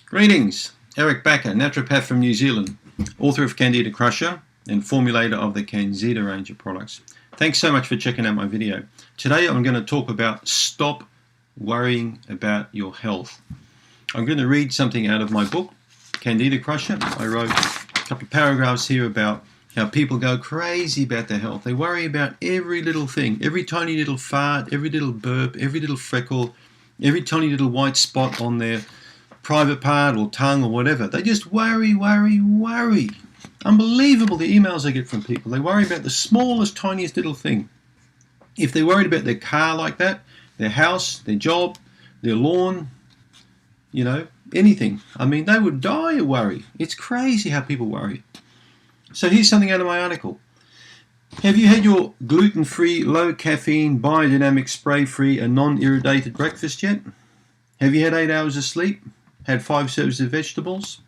Greetings, Eric Bakker, naturopath from New Zealand, author of Candida Crusher and formulator of the Canxida range of products. Thanks so much for checking out my video. Today I'm going to talk about stop worrying about your health. I'm going to read something out of my book, Candida Crusher. I wrote a couple of paragraphs here about how people go crazy about their health. They worry about every little thing, every tiny little fart, every little burp, every little freckle, every tiny little white spot on their private part or tongue or whatever. They just worry. Unbelievable the emails I get from people. They worry about the smallest, tiniest little thing. If they're worried about their car like that, their house, their job, their lawn, anything. I mean, they would die of worry. It's crazy how people worry. So here's something out of my article. Have you had your gluten-free, low-caffeine, biodynamic, spray-free and non-irritated breakfast yet? Have you had 8 hours of sleep? Had 5 serves of vegetables?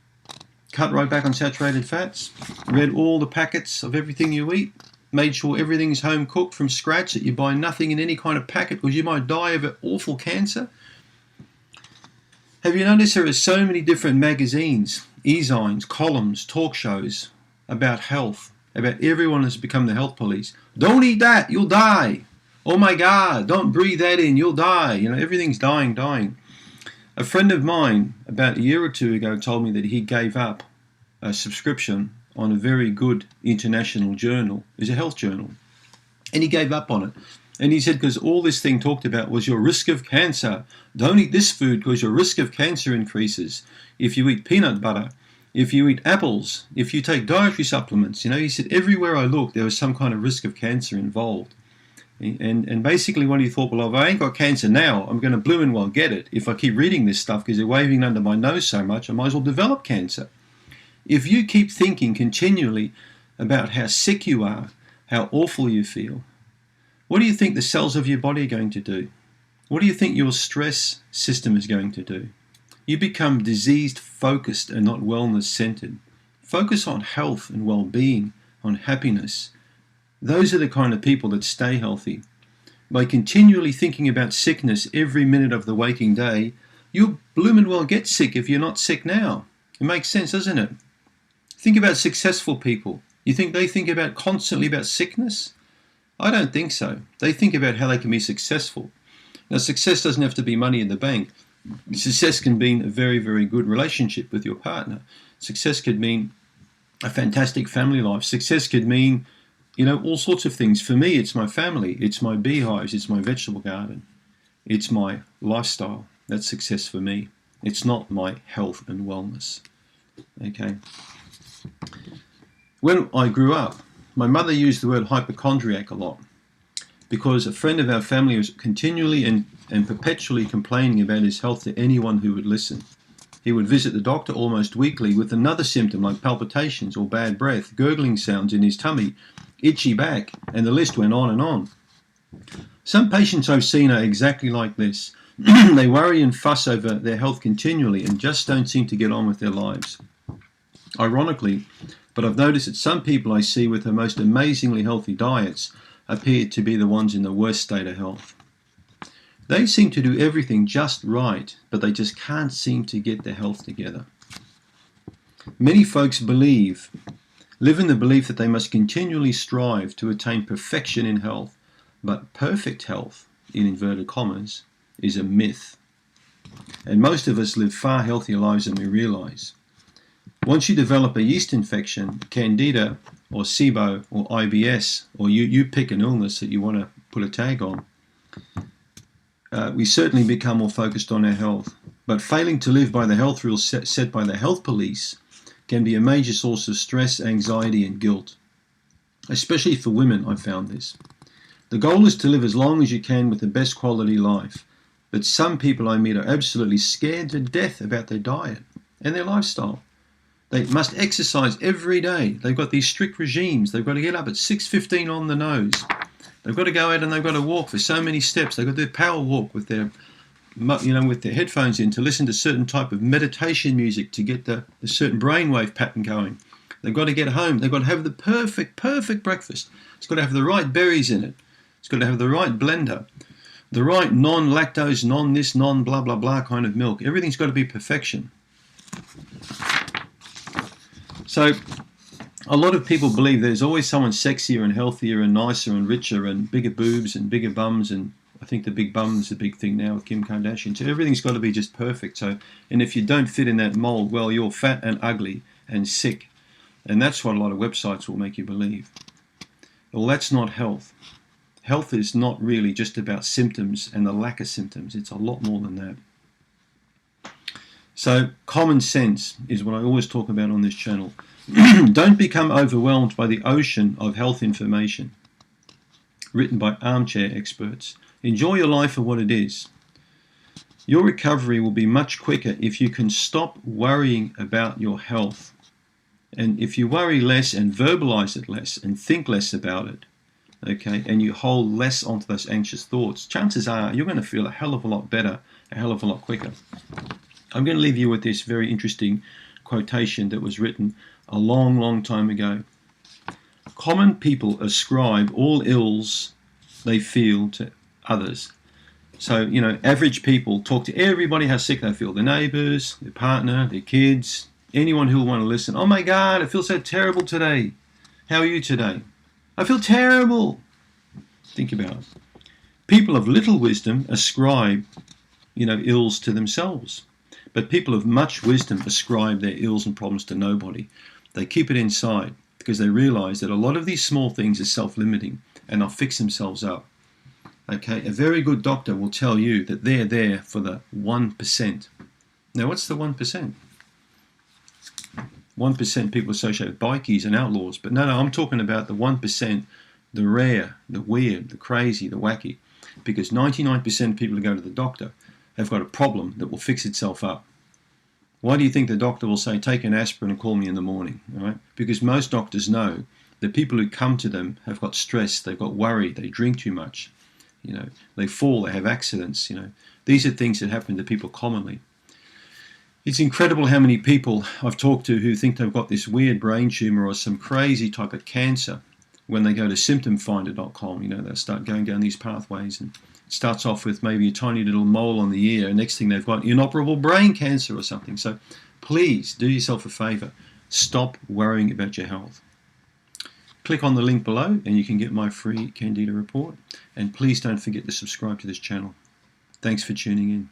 Cut right back on saturated fats? Read all the packets of everything you eat? Made sure everything's home cooked from scratch, that you buy nothing in any kind of packet because you might die of an awful cancer? Have you noticed there are so many different magazines, e-zines, columns, talk shows about health, about everyone has become the health police? Don't eat that, you'll die. Oh my God, don't breathe that in, you'll die. Everything's dying. A friend of mine about a year or two ago told me that he gave up a subscription on a very good international journal. It's a health journal. And he gave up on it. And he said, because all this thing talked about was your risk of cancer. Don't eat this food because your risk of cancer increases. If you eat peanut butter, if you eat apples, if you take dietary supplements. He said everywhere I looked there was some kind of risk of cancer involved. And basically what he thought, well, if I ain't got cancer now, I'm going to blooming well get it. If I keep reading this stuff because they're waving under my nose so much, I might as well develop cancer. If you keep thinking continually about how sick you are, how awful you feel, what do you think the cells of your body are going to do? What do you think your stress system is going to do? You become disease-focused and not wellness-centered. Focus on health and well-being, on happiness. Those are the kind of people that stay healthy. By continually thinking about sickness every minute of the waking day, you'll bloomin' well get sick if you're not sick now. It makes sense, doesn't it? Think about successful people. You think they think about constantly about sickness? I don't think so. They think about how they can be successful. Now, success doesn't have to be money in the bank. Success can mean a very, very good relationship with your partner. Success could mean a fantastic family life. Success could mean all sorts of things. For me, it's my family, it's my beehives, it's my vegetable garden, it's my lifestyle. That's success for me. It's not my health and wellness. Okay. When I grew up, my mother used the word hypochondriac a lot because a friend of our family was continually and perpetually complaining about his health to anyone who would listen. He would visit the doctor almost weekly with another symptom like palpitations or bad breath, gurgling sounds in his tummy, itchy back, and the list went on and on. Some patients I've seen are exactly like this. They worry and fuss over their health continually and just don't seem to get on with their lives. Ironically, but I've noticed that some people I see with the most amazingly healthy diets appear to be the ones in the worst state of health. They seem to do everything just right, but they just can't seem to get their health together. Many folks live in the belief that they must continually strive to attain perfection in health, but perfect health, in inverted commas, is a myth. And most of us live far healthier lives than we realize. Once you develop a yeast infection, Candida or SIBO or IBS, or you pick an illness that you want to put a tag on, we certainly become more focused on our health. But failing to live by the health rules set by the health police can be a major source of stress, anxiety, and guilt. Especially for women, I've found this. The goal is to live as long as you can with the best quality life. But some people I meet are absolutely scared to death about their diet and their lifestyle. They must exercise every day. They've got these strict regimes. They've got to get up at 6:15 on the nose. They've got to go out and they've got to walk for so many steps. They've got to do power walk with their headphones in to listen to certain type of meditation music to get the certain brainwave pattern going. They've got to get home. They've got to have the perfect breakfast. It's got to have the right berries in it. It's got to have the right blender, the right non-lactose, non-this, non-blah, blah, blah kind of milk. Everything's got to be perfection. So a lot of people believe there's always someone sexier and healthier and nicer and richer and bigger boobs and bigger bums, and I think the big bum's a big thing now with Kim Kardashian. So everything's got to be just perfect. So, and if you don't fit in that mold, well, you're fat and ugly and sick. And that's what a lot of websites will make you believe. Well, that's not health. Health is not really just about symptoms and the lack of symptoms. It's a lot more than that. So common sense is what I always talk about on this channel. Don't become overwhelmed by the ocean of health information written by armchair experts. Enjoy your life for what it is. Your recovery will be much quicker if you can stop worrying about your health. And if you worry less and verbalize it less and think less about it, okay, and you hold less onto those anxious thoughts, chances are you're going to feel a hell of a lot better, a hell of a lot quicker. I'm going to leave you with this very interesting quotation that was written a long, long time ago. Common people ascribe all ills they feel to others. So, you know, average people talk to everybody how sick they feel. Their neighbors, their partner, their kids, anyone who will want to listen. Oh my God, I feel so terrible today. How are you today? I feel terrible. Think about it. People of little wisdom ascribe, you know, ills to themselves. But people of much wisdom ascribe their ills and problems to nobody. They keep it inside because they realize that a lot of these small things are self-limiting and they'll fix themselves up. Okay, a very good doctor will tell you that they're there for the 1%. Now, what's the 1%? 1% people associate with bikies and outlaws. But no, I'm talking about the 1%, the rare, the weird, the crazy, the wacky. Because 99% of people who go to the doctor have got a problem that will fix itself up. Why do you think the doctor will say, take an aspirin and call me in the morning? All right? Because most doctors know that people who come to them have got stress, they've got worry, they drink too much, you know, they fall, they have accidents, you know. These are things that happen to people commonly. It's incredible how many people I've talked to who think they've got this weird brain tumor or some crazy type of cancer when they go to symptomfinder.com. You know, they'll start going down these pathways, and it starts off with maybe a tiny little mole on the ear, and next thing they've got inoperable brain cancer or something. So please do yourself a favor. Stop worrying about your health. Click on the link below and you can get my free Candida report. And please don't forget to subscribe to this channel. Thanks for tuning in.